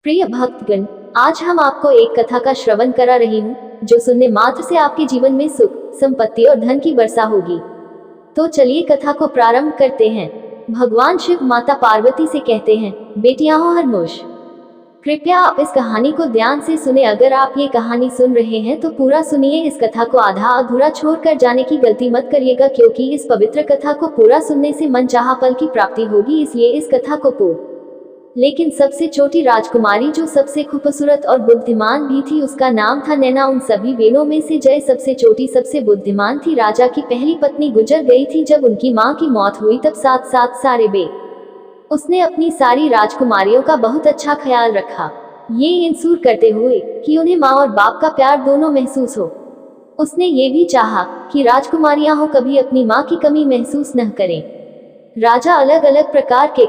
प्रिय भक्तगण, आज हम आपको एक कथा का श्रवण करा रही हूँ, जो सुनने मात्र से आपके जीवन में सुख, संपत्ति और धन की वर्षा होगी। तो चलिए कथा को प्रारंभ करते हैं। भगवान शिव माता पार्वती से कहते हैं, बेटियां हो हरमोश, कृपया आप इस कहानी को ध्यान से सुने। अगर आप ये कहानी सुन रहे हैं तो पूरा सुनिए। इस कथा को आधा अधूरा छोड़कर जाने की गलती मत करिएगा, क्योंकि इस पवित्र कथा को पूरा सुनने से मनचाहा फल की प्राप्ति होगी, इसलिए इस कथा को पूर्ण। लेकिन सबसे छोटी राजकुमारी जो सबसे खूबसूरत और बुद्धिमान भी थी, उसका नाम था नैना। उन सभी बहनों में से जय सबसे छोटी, सबसे बुद्धिमान थी। राजा की पहली पत्नी गुजर गई थी जब उनकी माँ की मौत हुई, तब साथ साथ सारे बे उसने अपनी सारी राजकुमारियों का बहुत अच्छा ख्याल रखा, ये इंसूर करते हुए कि उन्हें माँ और बाप का प्यार दोनों महसूस हो। उसने ये भी चाहा कि राजकुमारियां हो कभी अपनी माँ की कमी महसूस न करें। राजा अलग अलग प्रकार के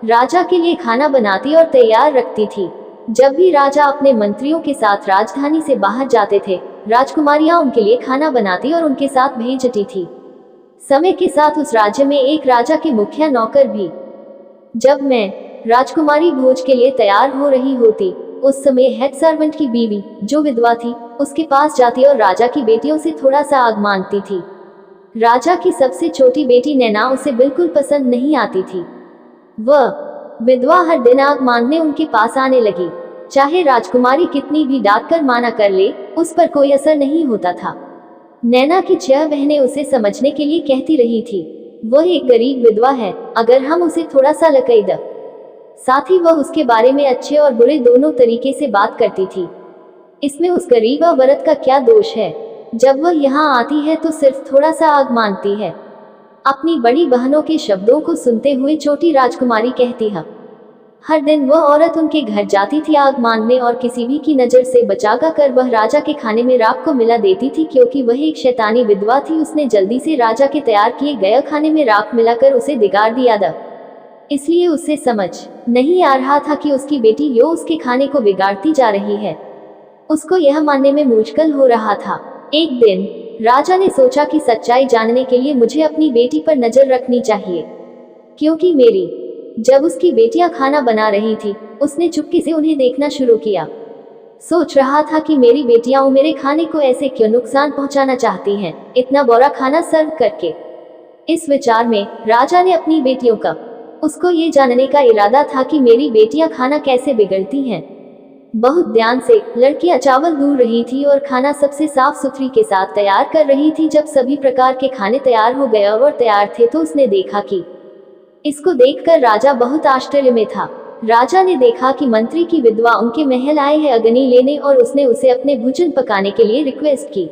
राजा के लिए खाना बनाती और तैयार रखती थी। जब भी राजा अपने मंत्रियों के साथ राजधानी से बाहर जाते थे, राजकुमारियां उनके लिए खाना बनाती और उनके साथ भेजती थी। समय के साथ उस राज्य में एक राजा के मुखिया नौकर भी। जब मैं राजकुमारी भोज के लिए तैयार हो रही होती, उस समय हेड सर्वेंट की बीवी, जो विधवा थी, उसके पास जाती और राजा की बेटियों से थोड़ा सा आग मांगती थी। राजा की सबसे छोटी बेटी नैना उसे बिल्कुल पसंद नहीं आती थी। वह विधवा हर दिन आग मांगने उनके पास आने लगी। चाहे राजकुमारी कितनी भी डांट कर माना कर ले, उस पर कोई असर नहीं होता था। नैना की 6 बहनें उसे समझने के लिए कहती रही थी, वह एक गरीब विधवा है, अगर हम उसे थोड़ा सा लकई द। साथ ही वह उसके बारे में अच्छे और बुरे दोनों तरीके से बात करती थी। इसमें उस गरीब औरत का क्या दोष है? जब वह यहाँ आती है तो सिर्फ थोड़ा सा आग मांगती है। अपनी बड़ी बहनों के शब्दों को सुनते हुए छोटी राजकुमारी कहती है, हर दिन वह औरत उनके घर जाती थी आग मांगने, और किसी भी की नजर से बचागा कर वह राजा के खाने में राख को मिला देती थी। क्योंकि वह एक शैतानी विधवा थी, उसने जल्दी से राजा के तैयार किए गए खाने में राख मिलाकर उसे बिगाड़ दिया था। इसलिए उसे समझ नहीं आ रहा था कि उसकी बेटी यो उसके खाने को बिगाड़ती जा रही है। उसको यह मानने में मुश्किल हो रहा था। एक दिन राजा ने सोचा कि सच्चाई जानने के लिए मुझे अपनी बेटी पर नजर रखनी चाहिए, क्योंकि जब उसकी बेटियां खाना बना रही थी, उसने चुपके से उन्हें देखना शुरू किया। सोच रहा था कि मेरी बेटियां मेरे खाने को ऐसे क्यों नुकसान पहुंचाना चाहती हैं, इतना बुरा खाना सर्व करके। इस विचार में राजा ने अपनी बेटियों का उसको ये जानने का इरादा था कि मेरी बेटियां खाना कैसे बिगड़ती हैं। बहुत ध्यान से लड़कियां चावल धुल रही थी और खाना सबसे साफ सुथरी के साथ तैयार कर रही थी। जब सभी प्रकार के खाने तैयार हो गए और तैयार थे, तो उसने देखा कि इसको देखकर राजा बहुत आश्चर्य में था। राजा ने देखा कि मंत्री की विधवा उनके महल आए है अग्नि लेने, और उसने उसे अपने भोजन पकाने के लिए रिक्वेस्ट की।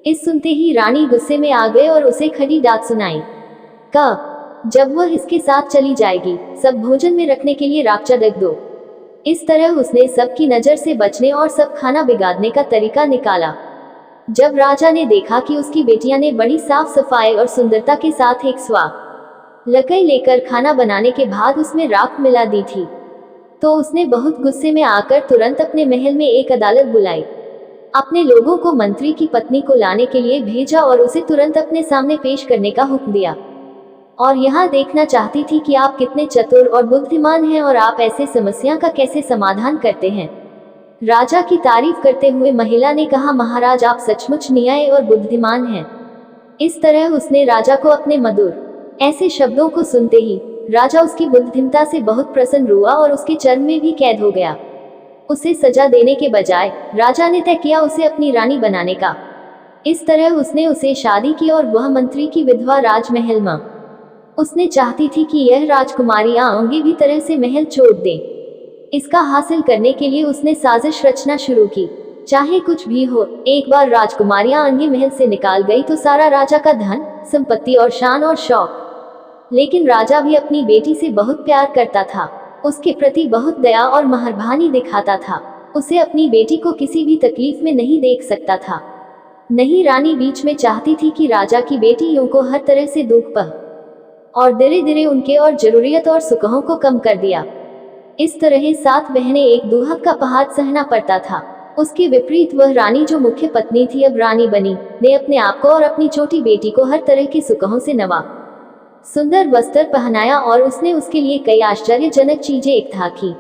इस सुनते ही रानी गुस्से में आ गए और उसे खड़ी डांट सुनाई। जब वह इसके साथ चली जाएगी, सब भोजन में रखने के लिए राख रख दो। इस तरह उसने सबकी नजर से बचने और सब खाना बिगाड़ने का तरीका निकाला। जब राजा ने देखा कि उसकी बेटियां ने बड़ी साफ सफाई और सुंदरता के साथ एक लकई लेकर खाना बनाने के बाद उसमें राख मिला दी थी, तो उसने बहुत गुस्से में आकर तुरंत अपने महल में एक अदालत बुलाई। अपने लोगों को मंत्री की पत्नी को लाने के लिए भेजा और उसे तुरंत अपने सामने पेश करने का हुक्म दिया, और यहाँ देखना चाहती थी कि आप कितने चतुर और बुद्धिमान हैं और आप ऐसे समस्या का कैसे समाधान करते हैं। राजा की तारीफ करते हुए महिला ने कहा, महाराज आप सचमुच न्यायी और बुद्धिमान हैं। इस तरह उसने राजा को अपने मधुर ऐसे शब्दों को सुनते ही राजा उसकी बुद्धिमत्ता से बहुत प्रसन्न हुआ और उसके चरण में भी कैद हो गया। उसे सजा देने के बजाय राजा ने तय किया उसे अपनी रानी बनाने का। इस तरह उसने उसे शादी की और वह मंत्री की विधवा राजमहल में। उसने चाहती थी कि यह राजकुमारियां आगे भी तरह से महल छोड़ दें। इसका हासिल करने के लिए उसने साजिश रचना शुरू की। चाहे कुछ भी हो, एक बार राजकुमारियां आगे महल से निकाल गई तो सारा राजा का धन, संपत्ति और शान और शौक। लेकिन राजा भी अपनी बेटी से बहुत प्यार करता था, उसके प्रति बहुत दया और मेहरबानी दिखाता था। उसे अपनी बेटी को किसी भी तकलीफ में नहीं देख सकता था। नहीं, रानी बीच में चाहती थी कि राजा की बेटियों को हर तरह से दुख पह, और धीरे धीरे उनके और जरूरियत और सुखों को कम कर दिया। इस तरह 7 बहनें एक दुहक का पहाड़ सहना पड़ता था। उसके विपरीत वह रानी जो मुख्य पत्नी थी, अब रानी बनी, ने अपने आप को और अपनी छोटी बेटी को हर तरह के सुखों से नवा, सुंदर वस्त्र पहनाया, और उसने उसके लिए कई आश्चर्यजनक चीजें इकट्ठा की।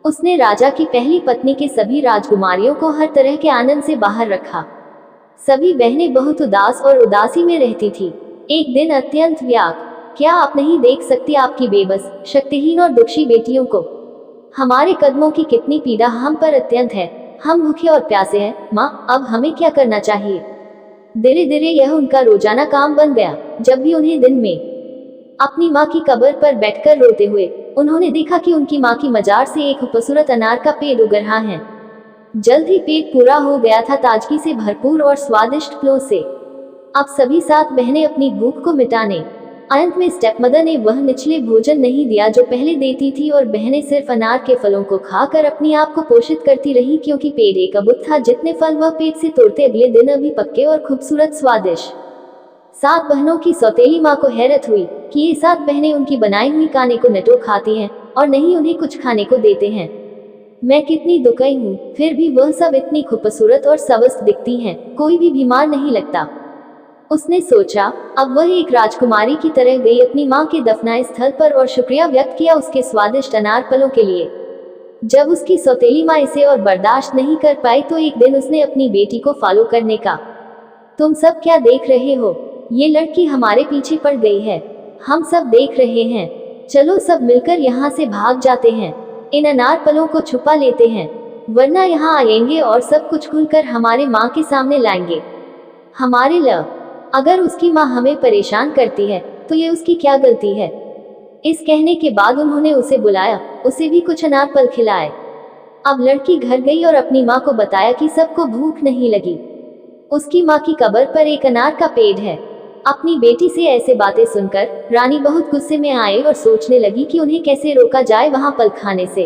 उसने राजा की पहली पत्नी के सभी राजकुमारियों को हर तरह के आनंद से बाहर रखा। सभी बहनें बहुत उदास और उदासी में रहती थी। एक दिन अत्यंत व्याकुल, क्या आप नहीं देख सकती आपकी बेबस, शक्तिहीन और दुखी बेटियों को? हमारे कदमों की कितनी पीड़ा हम पर अत्यंत है। हम भूखे और प्यासे हैं। माँ, अब हमें क्या करना चाहिए? धीरे धीरे यह उनका रोजाना काम बन गया। जब भी उन्हें दिन में अपनी माँ की कब्र पर बैठकर रोते हुए उन्होंने देखा कि उनकी माँ की मजार से एक खूबसूरत अनार का पेड़ उग रहा है। जल्द ही पेट पूरा हो गया था, ताजगी से भरपूर और स्वादिष्ट फलों से। अब सभी 7 बहनें अपनी भूख को मिटाने। अंत में स्टेप मदर ने वह निचले भोजन नहीं दिया जो पहले देती थी, और बहनें सिर्फ अनार के फलों को खाकर अपनी आप को पोषित करती रही, क्योंकि पेड़ एक अद्भुत था। जितने फल वह पेट से तोड़ते अगले दिन अभी पक्के और खूबसूरत स्वादिष्ट। 7 बहनों की सौतेली माँ को हैरत हुई कि ये 7 बहनें उनकी बनाई हुई खाने को नटो खाती हैं और नहीं उन्हें कुछ खाने को देते हैं। मैं कितनी दुखी हूँ, फिर भी वह सब इतनी खूबसूरत और स्वस्थ दिखती हैं, कोई भी बीमार नहीं लगता। उसने सोचा। अब वह एक राजकुमारी की तरह गई अपनी माँ के दफनाए स्थल पर और शुक्रिया व्यक्त किया उसके स्वादिष्ट अनार फलों के लिए। जब उसकी सौतेली माँ इसे और बर्दाश्त नहीं कर पाई तो एक दिन उसने अपनी बेटी को फॉलो करने का। तुम सब क्या देख रहे हो? ये लड़की हमारे पीछे पड़ गई है। हम सब देख रहे हैं। चलो सब मिलकर यहाँ से भाग जाते हैं। इन अनार फलों को छुपा लेते हैं, वरना यहाँ आएंगे और सब कुछ खुलकर हमारे माँ के सामने लाएंगे। हमारे अगर उसकी माँ हमें परेशान करती है तो ये उसकी क्या गलती है? इस कहने के बाद उन्होंने उसे बुलाया, उसे भी कुछ अनार फल खिलाए। अब लड़की घर गई और अपनी माँ को बताया कि सबको भूख नहीं लगी। उसकी माँ की कब्र पर एक अनार का पेड़ है। अपनी बेटी से ऐसे बातें सुनकर रानी बहुत गुस्से में आई और सोचने लगी कि उन्हें कैसे रोका जाए वहाँ फल खाने से।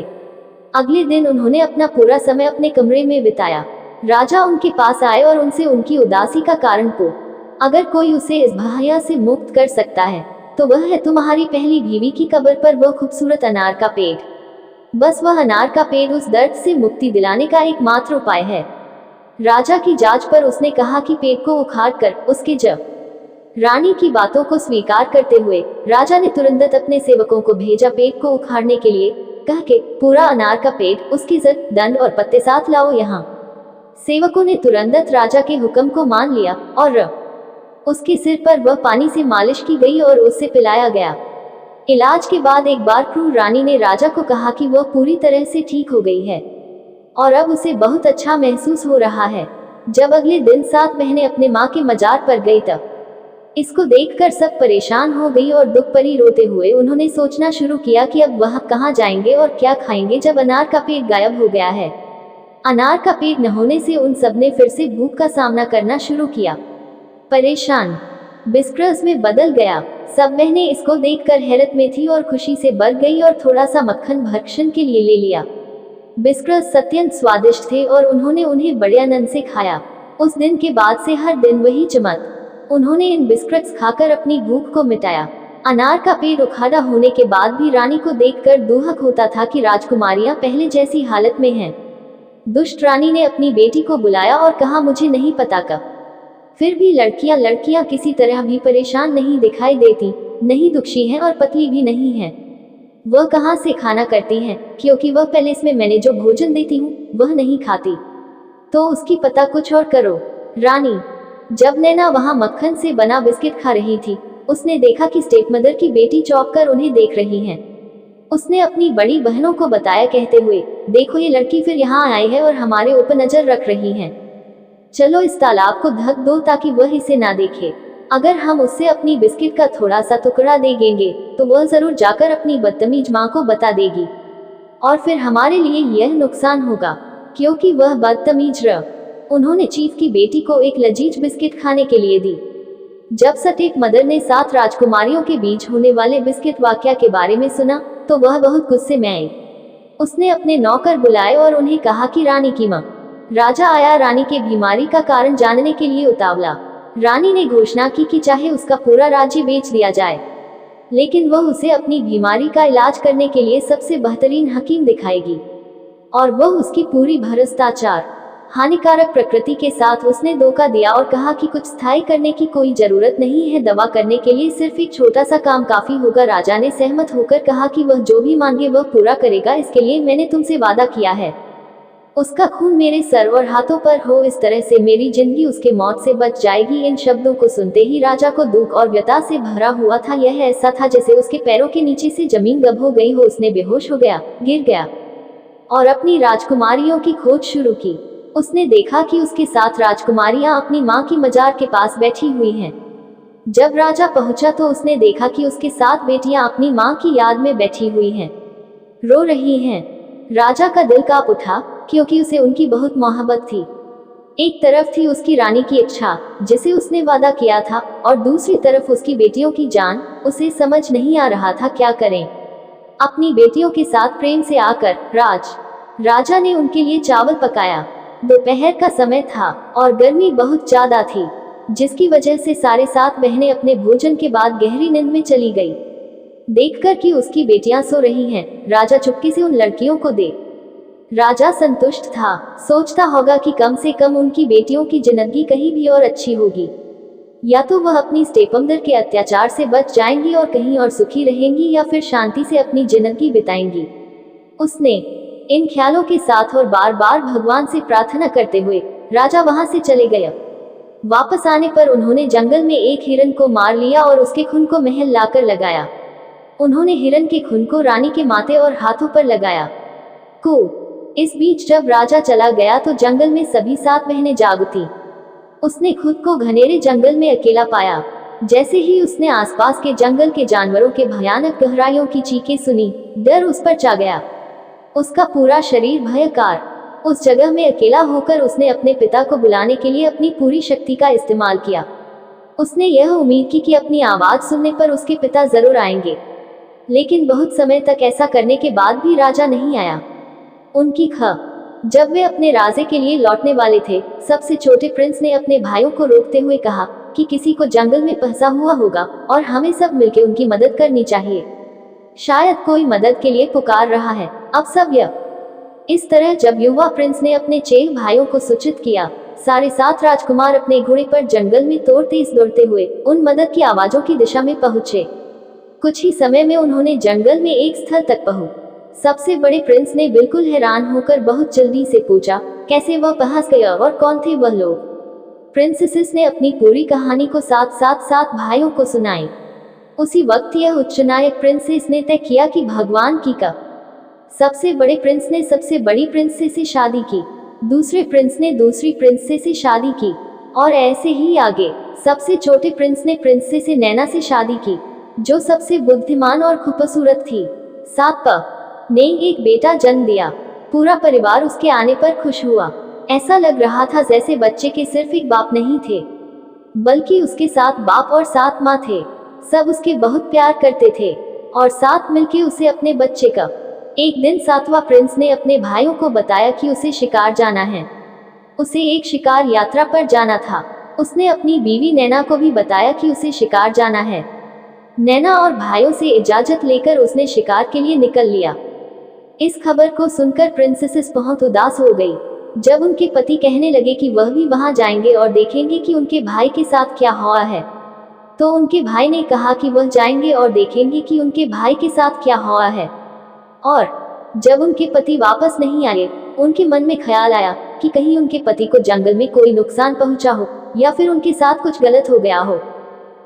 अगले दिन उन्होंने अपना पूरा समय अपने कमरे में बिताया। राजा उनके पास आए और उनसे उनकी उदासी का कारण पूछा। अगर कोई उसे इस भया से मुक्त कर सकता है तो वह है तुम्हारी पहली बीवी की कब्र पर वह खूबसूरत अनार का पेड़। बस वह अनार का पेड़ उस दर्द से मुक्ति दिलाने का एकमात्र उपाय है। राजा की जांच पर उसने कहा कि पेड़ को उखाड़कर उसके जब रानी की बातों को स्वीकार करते हुए राजा ने तुरंत अपने सेवकों को भेजा पेड़ को उखाड़ने के लिए, कह के पूरा अनार का पेड़, उसकी जड़, दंड और पत्ते साथ लाओ यहाँ। सेवकों ने तुरंत राजा के हुक्म को मान लिया और उसके सिर पर वह पानी से मालिश की गई और उससे पिलाया गया। इलाज के बाद एक बार क्रूर रानी ने राजा को कहा कि वह पूरी तरह से ठीक हो गई है और अब उसे बहुत अच्छा महसूस हो रहा है। जब अगले दिन 7 बहनें अपने माँ के मजार पर गई तब इसको देखकर सब परेशान हो गई और दुख भरी रोते हुए उन्होंने सोचना शुरू किया कि अब वह कहाँ जाएंगे और क्या खाएंगे जब अनार का पेड़ गायब हो गया है। अनार का पेड़ न होने से उन सबने फिर से भूख का सामना करना शुरू किया। परेशान बिस्क्रस में बदल गया। सब बहनें इसको देखकर हैरत में थी और खुशी से भर गई और थोड़ा सा मक्खन भक्षण के लिए ले लिया। बिस्क्रस अत्यंत स्वादिष्ट थे और उन्होंने उन्हें बड़े आनंद से खाया। उस दिन के बाद से हर दिन वही चमक। उन्होंने इन बिस्कुट्स खाकर अपनी भूख को मिटाया। अनार का पेड़ उखाड़ा होने के बाद भी रानी को देखकर दुहक होता था कि राजकुमारियां पहले जैसी हालत में हैं। दुष्ट रानी ने अपनी बेटी को बुलाया और कहा, मुझे नहीं पता कब फिर भी लड़कियां किसी तरह भी परेशान नहीं दिखाई देती, नहीं दुखी हैं और पतली भी नहीं हैं। वह कहाँ से खाना करती हैं, क्योंकि वह पैलेस में मैंने जो भोजन देती हूँ वह नहीं खाती। तो उसकी पता कुछ और करो। रानी, जब नैना वहाँ मक्खन से बना बिस्किट खा रही थी, उसने देखा कि स्टेप मदर की बेटी चौंक कर उन्हें देख रही है। उसने अपनी बड़ी बहनों को बताया, कहते हुए, देखो ये लड़की फिर यहाँ आई है और हमारे ऊपर नजर रख रही है। चलो इस तालाब को ढक दो ताकि वह इसे ना देखे। अगर हम उससे अपनी बिस्किट का थोड़ा सा टुकड़ा दे देंगे तो वह जरूर जाकर अपनी बदतमीज माँ को बता देगी और फिर हमारे लिए यह नुकसान होगा, क्योंकि वह बदतमीज रह। उन्होंने चीफ की बेटी को एक लजीज बिस्किट खाने के लिए दी। जब स्टेप मदर ने 7 राजकुमारियों के बीच होने वाले बिस्किट वाकया के बारे में सुना तो वह बहुत गुस्से में आई। उसने अपने नौकर बुलाए और उन्हें कहा कि रानी की माँ। राजा आया रानी के बीमारी का कारण जानने के लिए उतावला। रानी ने घोषणा की कि चाहे उसका पूरा राज्य बेच दिया जाए, लेकिन वह उसे अपनी बीमारी का इलाज करने के लिए सबसे बेहतरीन हकीम दिखाएगी और वह उसकी पूरी भ्रष्टाचार हानिकारक प्रकृति के साथ उसने धोखा दिया और कहा कि कुछ स्थायी करने की कोई जरूरत नहीं है, दवा करने के लिए सिर्फ एक छोटा सा काम काफी होगा। राजा ने सहमत होकर कहा कि वह जो भी मांगे वह पूरा करेगा, इसके लिए मैंने तुमसे वादा किया है। उसका खून मेरे सर और हाथों पर हो, इस तरह से मेरी जिंदगी उसके मौत से बच जाएगी। इन शब्दों को सुनते ही राजा को दुख और व्यथा से भरा हुआ था। यह ऐसा था जैसे उसके पैरों के नीचे से जमीन गब हो गई हो। उसने बेहोश हो गया, गिर गया और अपनी राजकुमारियों की खोज शुरू की। उसने देखा कि उसके साथ राजकुमारियां अपनी मां की मजार के पास बैठी हुई हैं। जब राजा पहुंचा तो उसने देखा कि उसके साथ बेटियां अपनी मां की याद में बैठी हुई हैं, रो रही हैं। राजा का दिल कांप उठा क्योंकि उसे उनकी बहुत मोहब्बत थी। एक तरफ थी उसकी रानी की इच्छा जिसे उसने वादा किया था, और दूसरी तरफ उसकी बेटियों की जान। उसे समझ नहीं आ रहा था क्या करें। अपनी बेटियों के साथ प्रेम से आकर राजा ने उनके लिए चावल पकाया। दोपहर का समय था और गर्मी बहुत ज्यादा थी, जिसकी वजह से सारे 7 बहनें अपने भोजन के बाद गहरी नींद में चली गई। देखकर कि उसकी बेटियां सो रही हैं, राजा चुपके से उन लड़कियों को दे। राजा संतुष्ट था, सोचता होगा कि कम से कम उनकी बेटियों की जिंदगी कहीं भी और अच्छी होगी, या तो वह अपनी स्टेपमदर के अत्याचार से बच जाएंगी और कहीं और सुखी रहेंगी, या फिर शांति से अपनी जिंदगी बिताएंगी। उसने इन ख्यालों के साथ और बार बार भगवान से प्रार्थना करते हुए राजा वहां से चले गए। वापस आने पर उन्होंने जंगल में एक हिरन को मार लिया और उसके खून को महल लाकर लगाया। उन्होंने हिरन के खून को रानी के माथे और हाथों पर लगाया। इस बीच जब राजा चला गया तो जंगल में सभी 7 बहनें जाग उठी। उसने खुद को घनेरे जंगल में अकेला पाया। जैसे ही उसने आसपास के जंगल के जानवरों के भयानक गहराइयों की चीखें सुनी, डर उस पर छा गया। उसका पूरा शरीर भयकार। उस जगह में अकेला होकर उसने अपने पिता को बुलाने के लिए अपनी पूरी शक्ति का इस्तेमाल किया। उसने यह उम्मीद की कि अपनी आवाज सुनने पर उसके पिता जरूर आएंगे, लेकिन बहुत समय तक ऐसा करने के बाद भी राजा नहीं आया। जब वे अपने राजे के लिए लौटने वाले थे, सबसे छोटे प्रिंस ने अपने भाइयों को रोकते हुए कहा कि किसी को जंगल में फंसा हुआ होगा और हमें सब मिलकर उनकी मदद करनी चाहिए। शायद कोई मदद के लिए पुकार रहा है। अब सब इस तरह जब युवा प्रिंस ने अपने 6 भाइयों को सूचित किया, सारे 7 राजकुमार अपने घोड़े पर जंगल में तेज दौड़ते हुए उन मदद की आवाजों की दिशा में पहुंचे। कुछ ही समय में उन्होंने जंगल में एक स्थल तक पहुंचे। सबसे बड़े प्रिंस ने बिल्कुल हैरान होकर बहुत जल्दी से पूछा, कैसे वह पहुंच गया और कौन थे वह लोग? प्रिंसेस ने अपनी पूरी कहानी को 7 भाइयों को सुनाई। उसी वक्त यह उच्च नायक प्रिंसेस ने तय किया कि भगवान की सबसे बड़े प्रिंस ने सबसे बड़ी प्रिंसेस से शादी की, दूसरे प्रिंस ने दूसरी प्रिंसेस से शादी की, और ऐसे ही आगे। सबसे छोटे प्रिंस ने प्रिंसेस नैना से शादी की, जो सबसे बुद्धिमान और खूबसूरत थी। 7 ने एक बेटा जन्म दिया। पूरा परिवार उसके आने पर खुश हुआ। ऐसा लग रहा था जैसे बच्चे के सिर्फ एक बाप नहीं थे, बल्कि उसके 7 बाप और 7 माँ थे। सब उसके बहुत प्यार करते थे और साथ मिलकर उसे अपने बच्चे का। एक दिन 7वां प्रिंस ने अपने भाइयों को बताया कि उसे शिकार जाना है। उसे एक शिकार यात्रा पर जाना था। उसने अपनी बीवी नैना को भी बताया कि उसे शिकार जाना है। नैना और भाइयों से इजाजत लेकर उसने शिकार के लिए निकल लिया। इस खबर को सुनकर प्रिंसेस बहुत उदास हो गई। जब उनके पति कहने लगे कि वह भी वहां जाएंगे और देखेंगे कि उनके भाई के साथ क्या हुआ है, तो उनके भाई ने कहा कि वह जाएंगे और देखेंगे कि उनके भाई के साथ क्या हुआ है। और जब उनके पति वापस नहीं आए, उनके मन में ख्याल आया कि कहीं उनके पति को जंगल में कोई नुकसान पहुंचा हो या फिर उनके साथ कुछ गलत हो गया हो।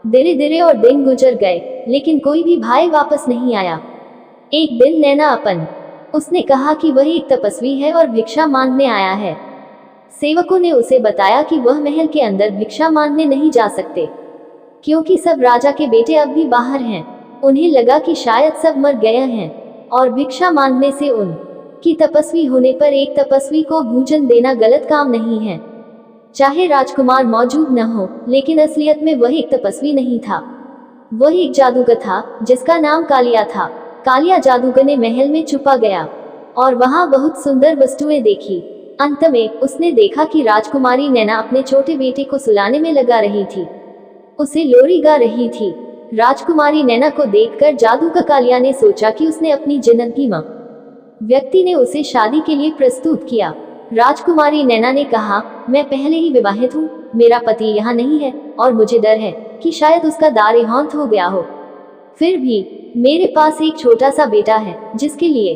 धीरे धीरे और दिन गुजर गए, लेकिन कोई भी भाई वापस नहीं आया। एक दिन नैना उसने कहा कि वह एक तपस्वी है और भिक्षा मांगने आया है। सेवकों ने उसे बताया कि वह महल के अंदर भिक्षा मांगने नहीं जा सकते, क्योंकि सब राजा के बेटे अब भी बाहर हैं। उन्हें लगा कि शायद सब मर गए हैं और भिक्षा मांगने से उनकी तपस्वी होने पर एक तपस्वी को भोजन देना गलत काम नहीं है, चाहे राजकुमार मौजूद न हो। लेकिन असलियत में वह एक तपस्वी नहीं था, वह एक जादूगर था जिसका नाम कालिया था। कालिया जादूगर ने महल में छुपा गया और वहां बहुत सुंदर वस्तुएं देखी। अंत में उसने देखा कि राजकुमारी नैना अपने छोटे बेटे को सुलाने में लगा रही थी, उसे लोरी गा रही थी। राजकुमारी नैना को देखकर जादूगर कालिया ने सोचा कि उसने अपनी जिंदगी में व्यक्ति ने उसे शादी के लिए प्रस्तुत किया। राजकुमारी नैना ने कहा, मैं पहले ही विवाहित हूँ, मेरा पति यहाँ नहीं है और मुझे डर है कि शायद उसका देहांत हो गया हो। फिर भी मेरे पास एक छोटा सा बेटा है जिसके लिए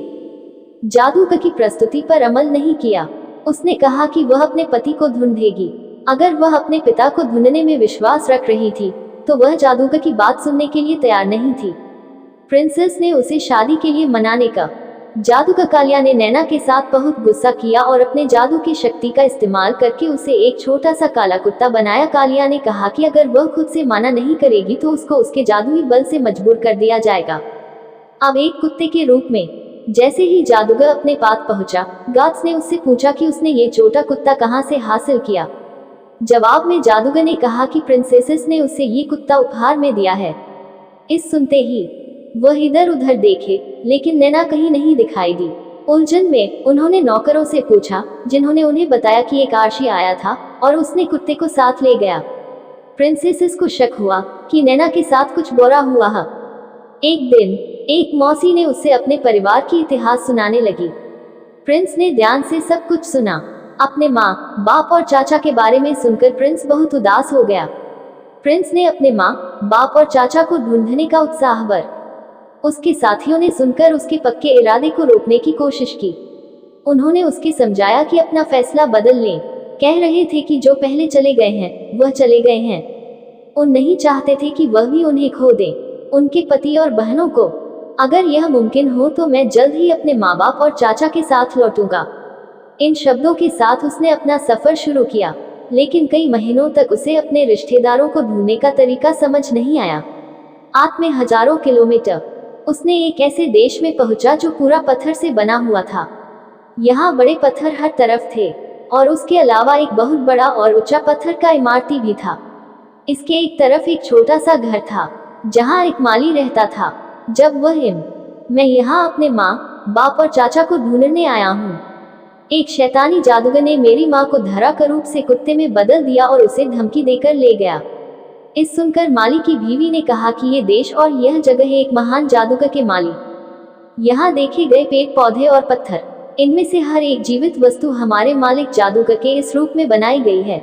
जादू की प्रस्तुति पर अमल नहीं किया। उसने कहा कि वह अपने पति को ढूंढेगी। अगर वह अपने पिता को ढूंढने में विश्वास रख रही थी तो वह जादूगर की बात सुनने के लिए तैयार नहीं थी। प्रिंसेस ने उसे शादी के लिए मनाने का जादूगर कालिया ने नैना के साथ बहुत गुस्सा किया और अपने जादू की शक्ति का इस्तेमाल करके उसे एक छोटा सा काला कुत्ता बनाया। कालिया ने कहा कि अगर वह खुद से माना नहीं करेगी तो उसको उसके जादुई बल से मजबूर कर दिया जाएगा। अब एक कुत्ते के रूप में जैसे ही जादूगर अपने पास पहुंचा, गार्ड्स ने उससे पूछा कि उसने ये छोटा कुत्ता कहां से हासिल किया। जवाब में जादूगर ने कहा कि प्रिंसेसेस ने उसे ये कुत्ता उपहार में दिया है। इस सुनते ही वह इधर उधर देखे लेकिन नैना कहीं नहीं दिखाई दी। उलझन में उन्होंने नौकरों से पूछा जिन्होंने उन्हें बताया कि एक आर्शी आया था और उसने कुत्ते को साथ ले गया। प्रिंसेसेस को शक हुआ कि नैना के साथ कुछ बुरा हुआ है। एक दिन एक मौसी ने उसे अपने परिवार की इतिहास सुनाने लगी। प्रिंस ने ध्यान से सब कुछ सुना। अपने माँ, बाप और चाचा के बारे में सुनकर प्रिंस बहुत उदास हो गया। प्रिंस ने अपने माँ, बाप और चाचा को ढूंढने का उत्साह भर। उसके साथियों ने सुनकर उसके पक्के इरादे को रोकने की कोशिश की। उन्होंने उसके समझाया कि अपना फैसला बदल लें। कह रहे थे कि जो पहले चले गए हैं वह चले गए हैं। उन नहीं चाहते थे कि वह भी उन्हें खो दें, उनके पति और बहनों को। अगर यह मुमकिन हो तो मैं जल्द ही अपने माँ बाप और चाचा के साथ लौटूंगा। इन शब्दों के साथ उसने अपना सफर शुरू किया, लेकिन कई महीनों तक उसे अपने रिश्तेदारों को ढूंढने का तरीका समझ नहीं आया। आत में हजारों किलोमीटर उसने एक ऐसे देश में पहुंचा जो पूरा पत्थर से बना हुआ था। यहाँ बड़े पत्थर हर तरफ थे और उसके अलावा एक बहुत बड़ा और ऊंचा पत्थर का इमारती भी था। इसके एक तरफ एक छोटा सा घर था जहाँ एक माली रहता था। जब मैं यहाँ अपने माँ, बाप और चाचा को ढूंढने आया हूँ। एक शैतानी जादूगर ने मेरी माँ को धरा कर रूप से कुत्ते में बदल दिया और उसे धमकी देकर ले गया। इस सुनकर माली की बीवी ने कहा कि ये देश और यह जगह है एक महान जादूगर के माली। यहाँ देखे गए पेड़ पौधे और पत्थर, इनमें से हर एक जीवित वस्तु हमारे मालिक जादूगर के इस रूप में बनाई गई है।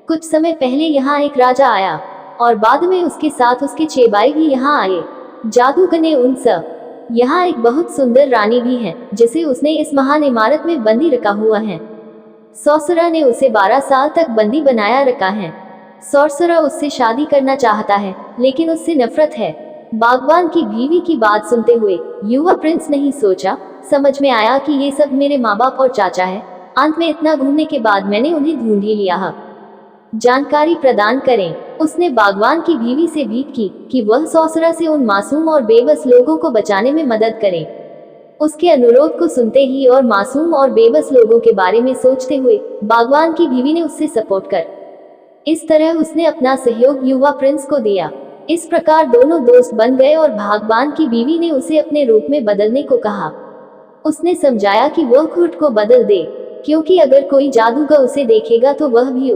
कुछ समय पहले यहाँ एक राजा आया और बाद में उसके साथ उसके 6 भाई भी यहाँ आए। जादूगर ने उन सब यहाँ एक बहुत सुंदर रानी भी है जिसे उसने इस महान इमारत में बंदी रखा हुआ है। सॉर्सरर ने उसे 12 साल तक बंदी बनाया रखा है। सॉर्सरर उससे शादी करना चाहता है लेकिन उससे नफरत है। बागबान की बीवी की बात सुनते हुए युवा प्रिंस नहीं सोचा, समझ में आया कि ये सब मेरे माँ बाप और चाचा है। अंत में इतना घूमने के बाद मैंने उन्हें ढूंढ ही लिया है। जानकारी प्रदान करें। उसने बागवान की बीवी से भीख की कि वह सॉर्सरर से उन मासूम और बेबस लोगों को बचाने में मदद करें। उसके अनुरोध को सुनते ही और मासूम और बेबस लोगों के बारे में सोचते हुए बागवान की बीवी ने उससे सपोर्ट कर इस तरह उसने अपना सहयोग युवा प्रिंस को दिया। इस प्रकार दोनों दोस्त बन गए और बागवान की बीवी ने उसे अपने रूप में बदलने को कहा। उसने समझाया कि वह खुद को बदल दे क्योंकि अगर कोई जादूगर उसे देखेगा तो वह भी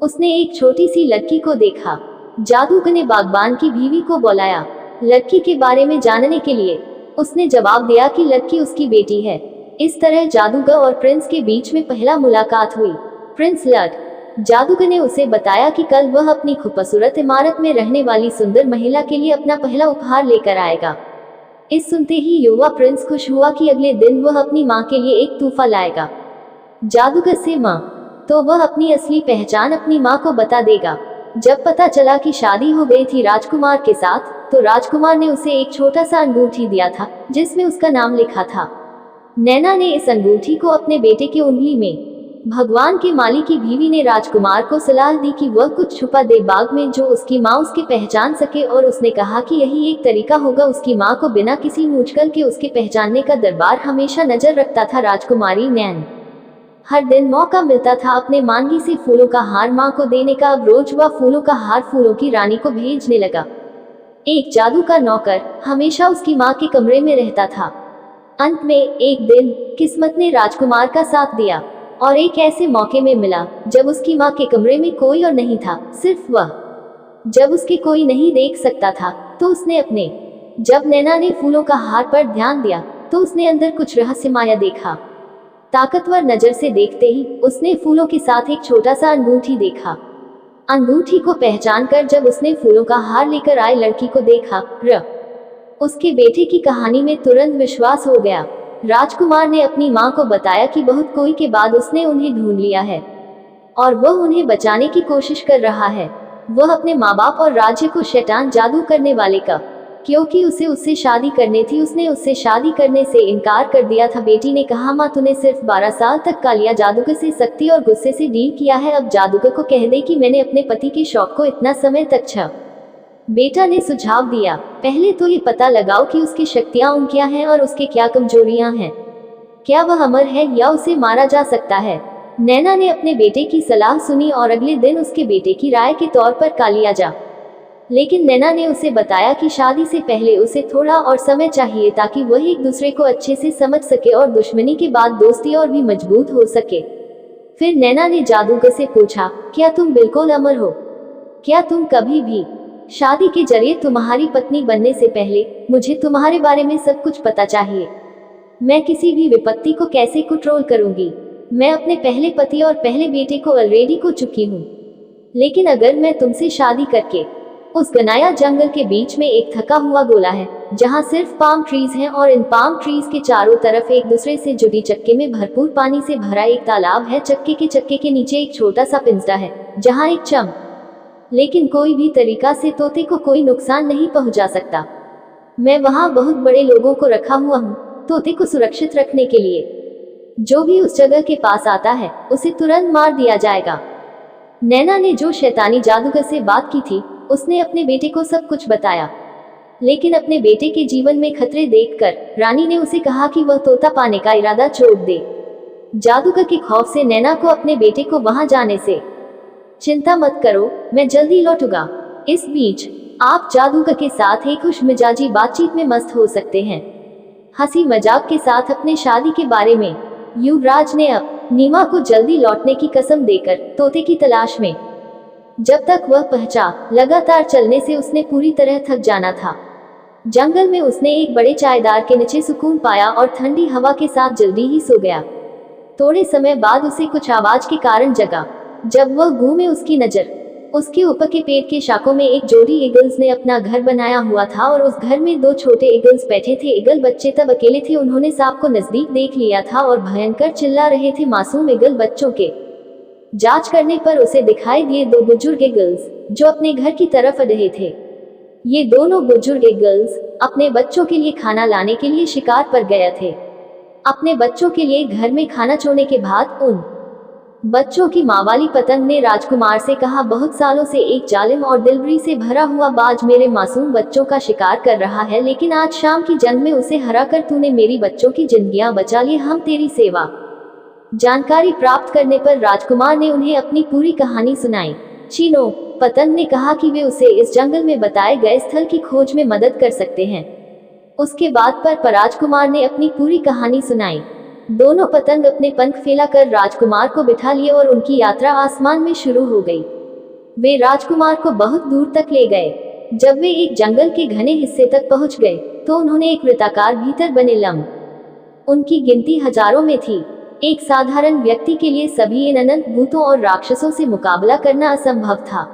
उसने एक छोटी सी लड़की को देखा। जादूगर ने बागबान की बीवी को बुलाया लड़की के बारे में जानने के लिए। उसने जवाब दिया कि लड़की उसकी बेटी है। इस तरह जादूगर और प्रिंस के बीच में पहला मुलाकात हुई। प्रिंस जादूगर ने उसे बताया कि कल वह अपनी खूबसूरत इमारत में रहने वाली सुंदर महिला के लिए अपना पहला उपहार लेकर आएगा। इस सुनते ही युवा प्रिंस खुश हुआ कि अगले दिन वह अपनी माँ के लिए एक तोहफा लाएगा। जादूगर से माँ तो वह अपनी असली पहचान अपनी माँ को बता देगा। जब पता चला कि शादी हो गई थी राजकुमार के साथ तो राजकुमार ने उसे एक छोटा सा अंगूठी दिया था जिसमें उसका नाम लिखा था। नैना ने इस अंगूठी को अपने बेटे की उंगली में। भगवान के माली की बीवी ने राजकुमार को सलाह दी कि वह कुछ छुपा दे बाग में जो उसकी माँ उसके पहचान सके और उसने कहा कि यही एक तरीका होगा उसकी माँ को बिना किसी मुश्किल के उसके पहचानने का। दरबार हमेशा नजर रखता था राजकुमारी नैन। हर दिन मौका मिलता था अपने मांगी से फूलों का हार माँ को देने का। अब रोज वह फूलों का हार फूलों की रानी को भेजने लगा। एक जादू का नौकर हमेशा उसकी माँ के कमरे में रहता था। अंत में एक दिन किस्मत ने राजकुमार का साथ दिया और एक ऐसे मौके में मिला जब उसकी माँ के कमरे में कोई और नहीं था, सिर्फ वह। जब उसके कोई नहीं देख सकता था तो उसने जब नैना ने फूलों का हार पर ध्यान दिया तो उसने अंदर कुछ रहस्यमय देखा। ताकतवर नजर से देखते ही उसने फूलों के साथ एक छोटा सा अंगूठी देखा। अंगूठी को पहचान कर जब उसने फूलों का हार लेकर आए लड़की को देखा, उसके बेटे की कहानी में तुरंत विश्वास हो गया। राजकुमार ने अपनी मां को बताया कि बहुत कोई के बाद उसने उन्हें ढूंढ लिया है और वह उन्हें बचाने की कोशिश कर रहा है। वह अपने माँ बाप और राज्य को शैतान जादू करने वाले का, क्योंकि उसे उससे शादी करनी थी, उसने उससे शादी करने से इनकार कर दिया था। बेटी ने कहा, माँ तूने सिर्फ 12 साल तक कालिया जादूगर से सख्ती और गुस्से से डील किया है, अब जादूगर को कह दे कि मैंने अपने पति के शौक को इतना समय तक छा। बेटा ने सुझाव दिया, पहले तो ये पता लगाओ कि उसकी शक्तियाँ क्या हैं और उसके क्या कमजोरियाँ हैं। क्या वह अमर है या उसे मारा जा सकता है। नैना ने अपने बेटे की सलाह सुनी और अगले दिन उसके बेटे की राय के तौर पर कालिया जा। लेकिन नैना ने उसे बताया कि शादी से पहले उसे थोड़ा और समय चाहिए ताकि वह एक दूसरे को अच्छे से समझ सके और दुश्मनी के बाद दोस्ती और भी मजबूत हो सके। फिर नैना ने जादूगर से पूछा, क्या तुम बिल्कुल अमर हो? क्या तुम कभी भी शादी के जरिए तुम्हारी पत्नी बनने से पहले मुझे तुम्हारे बारे में सब कुछ पता चाहिए। मैं किसी भी विपत्ति को कैसे कंट्रोल करूंगी। मैं अपने पहले पति और पहले बेटे को ऑलरेडी खो चुकी हूँ, लेकिन अगर मैं तुमसे शादी करके उस घनाया जंगल के बीच में एक थका हुआ गोला है जहाँ सिर्फ पाम ट्रीज हैं और इन पाम ट्रीज के चारों तरफ एक दूसरे से जुड़ी चक्के में भरपूर पानी से भरा एक तालाब है। चक्के के नीचे एक छोटा सा पिंजरा है जहाँ एक चम, लेकिन कोई भी तरीका से तोते को कोई नुकसान नहीं पहुंचा सकता। मैं वहाँ बहुत बड़े लोगों को रखा हुआ हूँ तोते को सुरक्षित रखने के लिए। जो भी उस जगह के पास आता है उसे तुरंत मार दिया जाएगा। नैना ने जो शैतानी जादूगर से बात की थी उसने अपने बेटे को सब कुछ बताया, लेकिन अपने बेटे के जीवन में खतरे देखकर रानी ने उसे कहा कि वह तोता पाने का इरादा छोड़ दे। जादूगर के खौफ से नैना को अपने बेटे को वहां जाने से, चिंता मत करो मैं जल्दी लौटूंगा। इस बीच आप जादूगर के साथ एक खुशमिजाजी बातचीत में मस्त हो सकते हैं। हंसी मजाक के साथ अपने शादी के बारे में युवराज ने अब नीमा को जल्दी लौटने की कसम देकर तोते की तलाश में, जब तक वह पहुंचा लगातार चलने से उसने पूरी तरह थक जाना था। जंगल में उसने एक बड़े चायदार के नीचे सुकून पाया और ठंडी हवा के साथ जल्दी ही सो गया। थोड़े समय बाद उसे कुछ आवाज के कारण जगा। जब वह घूमे उसकी नजर उसके ऊपर के पेड़ के शाखों में एक जोड़ी ईगल्स ने अपना घर बनाया हुआ था और उस घर में 2 छोटे ईगल्स बैठे थे। ईगल बच्चे तब अकेले थे, उन्होंने सांप को नजदीक देख लिया था और भयंकर चिल्ला रहे थे। मासूम ईगल बच्चों के जांच करने पर उसे दिखाई दिए 2 बुजुर्ग ईगल्स जो अपने घर की तरफ आ रहे थे। ये दोनों बुजुर्ग ईगल्स अपने बच्चों के लिए खाना लाने के लिए शिकार पर गए थे। अपने बच्चों के लिए घर में खाना छोड़ने के बाद उन बच्चों की माँ वाली पतंग ने राजकुमार से कहा, बहुत सालों से एक जालिम और दिलबरी से भरा हुआ बाज मेरे मासूम बच्चों का शिकार कर रहा है, लेकिन आज शाम की जंग में उसे हराकर तूने मेरी बच्चों की जिंदगियां बचा ली। हम तेरी सेवा। जानकारी प्राप्त करने पर राजकुमार ने उन्हें अपनी पूरी कहानी सुनाई। चीनो पतंग ने कहा कि वे उसे इस जंगल में बताए गए स्थल की खोज में मदद कर सकते हैं। उसके बाद पर राजकुमार ने अपनी पूरी कहानी सुनाई। दोनों पतंग अपने पंख फैलाकर राजकुमार को बिठा लिए और उनकी यात्रा आसमान में शुरू हो गई। वे राजकुमार को बहुत दूर तक ले गए। जब वे एक जंगल के घने हिस्से तक पहुंच गए तो उन्होंने एक वृत्ताकार भीतर बने लम्ब, उनकी गिनती हजारों में थी। एक साधारण व्यक्ति के लिए सभी इन अनंत भूतों और राक्षसों से मुकाबला करना असंभव था।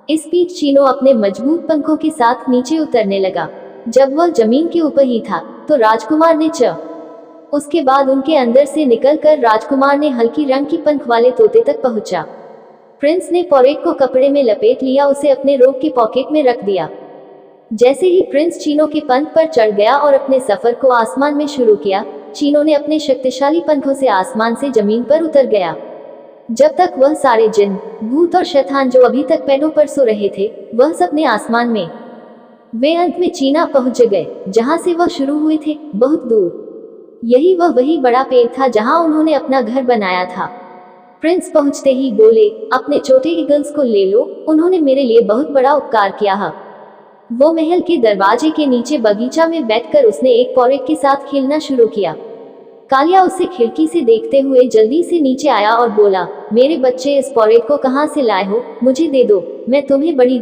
इस बीच चीनो अपने मजबूत पंखों के साथ नीचे उतरने लगा। जब वह जमीन के ऊपर ही था तो राजकुमार ने उसके बाद उनके अंदर से निकलकर राजकुमार ने हल्की रंग की पंख वाले तोते तक पहुंचा। प्रिंस ने पॉरेट को कपड़े में लपेट लिया, उसे अपने रोब के पॉकेट में रख दिया। जैसे ही प्रिंस चीनो के पंख पर चढ़ गया और अपने सफर को आसमान में शुरू किया, चीनो ने अपने शक्तिशाली पंखों से आसमान से जमीन पर उतर गया। जब तक वह सारे जिन, भूत और शैतान जो अभी तक पेड़ों पर सो रहे थे, वह सब ने आसमान में, वे अंत में चीना पहुंच गए जहां से वह शुरू हुए थे, बहुत दूर। यही वही बड़ा पेड़ था जहां उन्होंने अपना घर बनाया था। प्रिंस पहुंचते ही बोले, अपने छोटे ईगल्स को ले लो, उन्होंने मेरे लिए बहुत बड़ा उपकार किया है। वो महल के दरवाजे के नीचे बगीचा में बैठकर उसने एक पॉरेट के साथ खेलना शुरू किया। कालिया उसे खिड़की से देखते हुए जल्दी से नीचे आया और बोला, मेरे बच्चे इस पॉरेट को कहाँ से लाए हो? मुझे दे दो, मैं तुम्हें बड़ी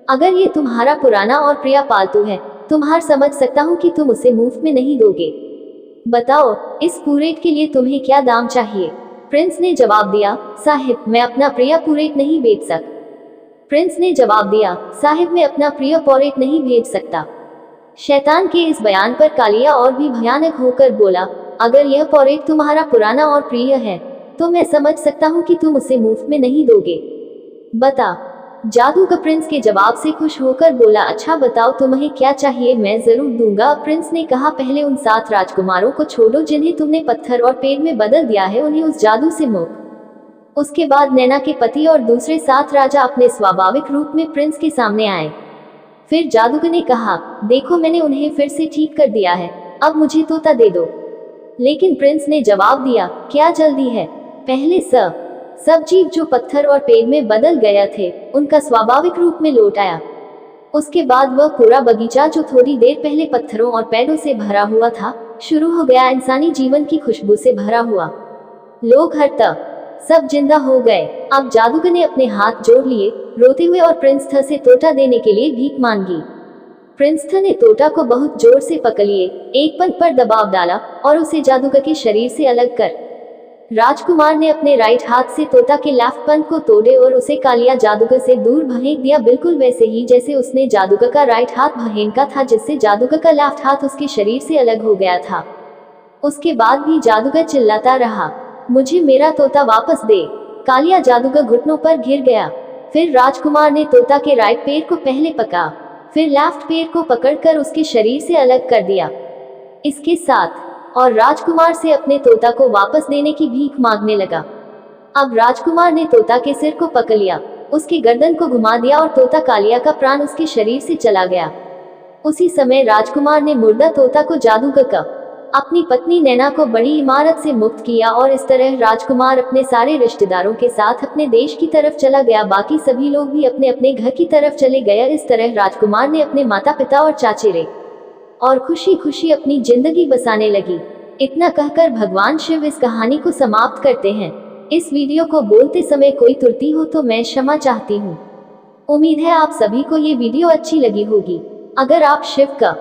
अगर ये तुम्हारा पुराना और प्रिय पालतू है, तुम्हार समझ सकता हूँ कि तुम उसे मुफ्त में नहीं दोगे। बताओ, इस पूरेट के लिए तुम्हें क्या दाम चाहिए? प्रिंस ने जवाब दिया, साहिब मैं अपना प्रिय पूरेट नहीं बेच सकता। प्रिंस ने जवाब दिया, साहिब मैं अपना प्रिय पॉरेट नहीं भेज सकता। शैतान के इस बयान पर कालिया और भी भयानक होकर बोला, अगर यह पॉरेट तुम्हारा पुराना और प्रिय है तो मैं समझ सकता हूँ कि तुम उसे मुफ्त में नहीं दोगे। बता। जादूगर प्रिंस के जवाब से खुश होकर बोला, अच्छा बताओ तुम्हें क्या चाहिए, मैं जरूर दूंगा। प्रिंस ने कहा, पहले उन 7 राजकुमारों को छोड़ो जिन्हें तुमने पत्थर और पेड़ में बदल दिया है, उन्हें उस जादू से मुक्त। उसके बाद नैना के पति और दूसरे 7 राजा अपने स्वाभाविक रूप में प्रिंस के सामने आए। फिर जादूगर ने कहा, देखो मैंने उन्हें फिर से ठीक कर दिया है, अब मुझे तोता दे दो। लेकिन प्रिंस ने जवाब दिया, क्या जल्दी है, पहले सब जीव जो पत्थर और पेड़ में बदल गया थे उनका स्वाभाविक रूप में लौट आया। उसके बाद वह पूरा बगीचा जो थोड़ी देर पहले पत्थरों और पेड़ों से भरा हुआ था शुरू हो गया इंसानी जीवन की खुशबू से भरा हुआ। लोग हर तरफ सब जिंदा हो गए। अब जादूगर ने अपने हाथ जोड़ लिए रोते हुए और प्रिंस थ से तोता देने के लिए भीख मांगी। प्रिंस थ ने तोता को बहुत जोर से पकड़ लिए, एक पंख पर दबाव डाला और उसे जादूगर के शरीर से अलग कर राजकुमार ने अपने राइट हाथ से तोता के लेफ्ट पंख को तोड़े और उसे कालिया जादूगर से दूर भहेंक दिया, बिल्कुल वैसे ही जैसे उसने जादूगर का राइट हाथ भहेंका था, जिससे जादूगर का लेफ्ट हाथ उसके शरीर से अलग हो गया था। उसके बाद भी जादूगर चिल्लाता रहा, मुझे मेरा तोता वापस दे। कालिया जादूगर घुटनों पर गिर गया। फिर राजकुमार ने तोता के राइट पैर को पहले पकड़ा, फिर लेफ्ट पैर को पकड़कर उसके शरीर से अलग कर दिया। इसके साथ और राजकुमार से अपने तोता को वापस देने की भीख मांगने लगा। अब राजकुमार ने तोता के सिर को पकड़ लिया, उसकी गर्दन को घुमा दिया और तोता कालिया का प्राण उसके शरीर से चला गया। उसी समय राजकुमार ने मुर्दा तोता को जादूगर का अपनी पत्नी नैना को बड़ी इमारत से मुक्त किया और इस तरह राजकुमार अपने सारे रिश्तेदारों के साथ अपने देश की तरफ चला गया। बाकी सभी लोग भी अपने अपने घर की तरफ चले गए। इस तरह राजकुमार ने अपने माता पिता और चाचेरे और खुशी खुशी अपनी जिंदगी बसाने लगी। इतना कहकर भगवान शिव इस कहानी को समाप्त करते हैं। इस वीडियो को बोलते समय कोई त्रुटि हो तो मैं क्षमा चाहती हूँ। उम्मीद है आप सभी को ये वीडियो अच्छी लगी होगी। अगर आप शिव का